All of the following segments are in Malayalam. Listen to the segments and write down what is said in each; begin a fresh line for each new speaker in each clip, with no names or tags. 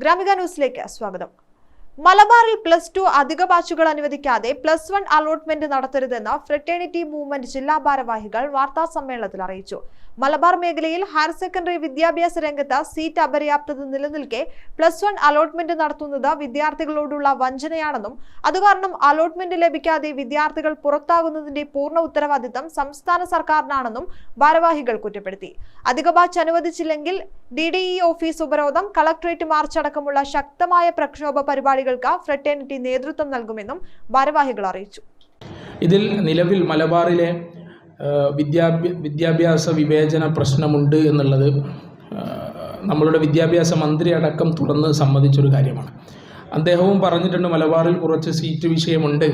ഗ്രാമിക ന്യൂസിലേക്ക് സ്വാഗതം. മലബാറിൽ +2 അധിക ബാച്ചുകൾ അനുവദിക്കാതെ +1 അലോട്ട്മെന്റ് നടത്തരുതെന്ന് ഫ്രറ്റേണിറ്റി മൂവ്മെന്റ് ജില്ലാ ഭാരവാഹികൾ വാർത്താ സമ്മേളനത്തിൽ അറിയിച്ചു. മലബാർ മേഖലയിൽ ഹയർ സെക്കൻഡറി വിദ്യാഭ്യാസ രംഗത്ത് സീറ്റ് അപര്യാപ്തത നിലനിൽക്കെ +1 അലോട്ട്മെന്റ് നടത്തുന്നത് വിദ്യാർത്ഥികളോടുള്ള വഞ്ചനയാണെന്നും അതുകാരണം അലോട്ട്മെന്റ് ലഭിക്കാതെ വിദ്യാർത്ഥികൾ പുറത്താകുന്നതിന്റെ പൂർണ്ണ ഉത്തരവാദിത്തം സംസ്ഥാന സർക്കാരിനാണെന്നും ഭാരവാഹികൾ കുറ്റപ്പെടുത്തി. അധിക ബാച്ച് അനുവദിച്ചില്ലെങ്കിൽ DDE ഓഫീസ് ഉപരോധം, കളക്ടറേറ്റ് മാർച്ച് അടക്കമുള്ള ശക്തമായ പ്രക്ഷോഭ പരിപാടികൾക്ക് ഫ്രറ്റേണിറ്റി നേതൃത്വം നൽകുമെന്നും ഭാരവാഹികൾ അറിയിച്ചു.
ഇതിൽ നിലവിൽ മലബാറിലെ വിദ്യാഭ്യാസ വിവേചന പ്രശ്നമുണ്ട് എന്നുള്ളത് നമ്മളുടെ വിദ്യാഭ്യാസ മന്ത്രി അടക്കം തുറന്ന് സമ്മതിച്ചൊരു കാര്യമാണ്. അദ്ദേഹവും പറഞ്ഞിട്ടുണ്ട് മലബാറിൽ കുറച്ച് സീറ്റ് വിഷയമുണ്ട്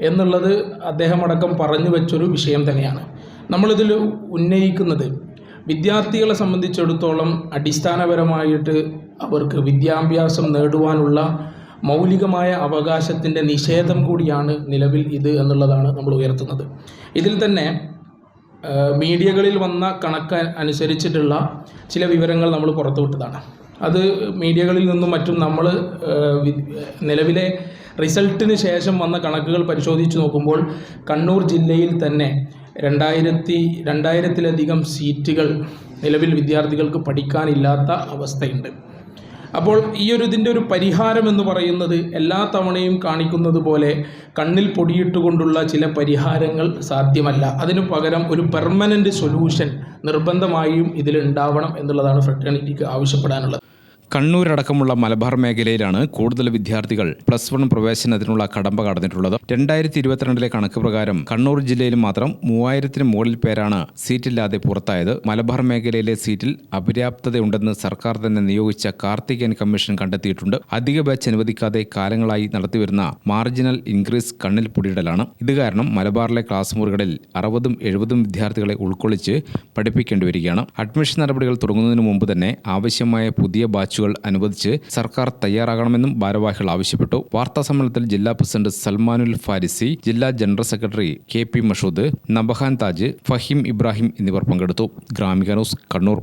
എന്നുള്ളത് അദ്ദേഹം അടക്കം പറഞ്ഞു വെച്ചൊരു വിഷയം തന്നെയാണ്. നമ്മളിതിൽ ഉന്നയിക്കുന്നത് വിദ്യാർത്ഥികളെ സംബന്ധിച്ചിടത്തോളം അടിസ്ഥാനപരമായിട്ട് അവർക്ക് വിദ്യാഭ്യാസം നേടുവാനുള്ള മൗലികമായ അവകാശത്തിൻ്റെ നിഷേധം കൂടിയാണ് നിലവിൽ ഇത് എന്നുള്ളതാണ് നമ്മൾ ഉയർത്തുന്നത്. ഇതിൽ തന്നെ മീഡിയകളിൽ വന്ന കണക്ക് അനുസരിച്ചിട്ടുള്ള ചില വിവരങ്ങൾ നമ്മൾ പുറത്തുവിട്ടതാണ്. അത് മീഡിയകളിൽ നിന്നും മറ്റും നമ്മൾ നിലവിലെ റിസൾട്ടിന് ശേഷം വന്ന കണക്കുകൾ പരിശോധിച്ച് നോക്കുമ്പോൾ കണ്ണൂർ ജില്ലയിൽ തന്നെ 2000-ലധികം സീറ്റുകൾ നിലവിൽ വിദ്യാർത്ഥികൾക്ക് പഠിക്കാനില്ലാത്ത അവസ്ഥയുണ്ട്. അപ്പോൾ ഇതിൻ്റെ ഒരു പരിഹാരം എന്ന് പറയുന്നത് എല്ലാ തവണയും കാണിക്കുന്നത് പോലെ കണ്ണിൽ പൊടിയിട്ടുകൊണ്ടുള്ള ചില പരിഹാരങ്ങൾ സാധ്യമല്ല. അതിനു പകരം ഒരു പെർമനൻ്റ് സൊല്യൂഷൻ നിർബന്ധമായും ഇതിലുണ്ടാവണം എന്നുള്ളതാണ് ഫ്രറ്റേണിറ്റിക്ക് ആവശ്യപ്പെടാനുള്ളത്.
കണ്ണൂരടക്കമുള്ള മലബാർ മേഖലയിലാണ് കൂടുതൽ വിദ്യാർത്ഥികൾ +1 പ്രവേശനത്തിനുള്ള കടമ്പ കടന്നിട്ടുള്ളത്. 2022 കണക്ക് പ്രകാരം കണ്ണൂർ ജില്ലയിൽ മാത്രം 3000-ന് മുകളിൽ പേരാണ് സീറ്റില്ലാതെ പുറത്തായത്. മലബാർ മേഖലയിലെ സീറ്റിൽ അപര്യാപ്തതയുണ്ടെന്ന് സർക്കാർ തന്നെ നിയോഗിച്ച കാർത്തികേയൻ കമ്മീഷൻ കണ്ടെത്തിയിട്ടുണ്ട്. അധിക ബാച്ച് അനുവദിക്കാതെ കാലങ്ങളായി നടത്തിവരുന്ന മാർജിനൽ ഇൻക്രീസ് കണ്ണിൽ പൊടിയിടലാണ്. ഇത് കാരണം മലബാറിലെ ക്ലാസ് മുറികളിൽ 60-70 വിദ്യാർത്ഥികളെ ഉൾക്കൊള്ളിച്ച് പഠിപ്പിക്കേണ്ടി വരികയാണ്. അഡ്മിഷൻ നടപടികൾ തുടങ്ങുന്നതിന് മുമ്പ് തന്നെ ആവശ്യമായ പുതിയ ബാച്ച് അനുവദിച്ച് സർക്കാർ തയ്യാറാകണമെന്നും ഭാരവാഹികൾ ആവശ്യപ്പെട്ടു. വാർത്താ സമ്മേളനത്തിൽ ജില്ലാ പ്രസിഡന്റ് സൽമാനുൽ ഫാരിസി, ജില്ലാ general secretary KP Mashood, Nabahan Taj, Faheem Ibrahim എന്നിവർ പങ്കെടുത്തു. ഗ്രാമിക ന്യൂസ്, കണ്ണൂർ.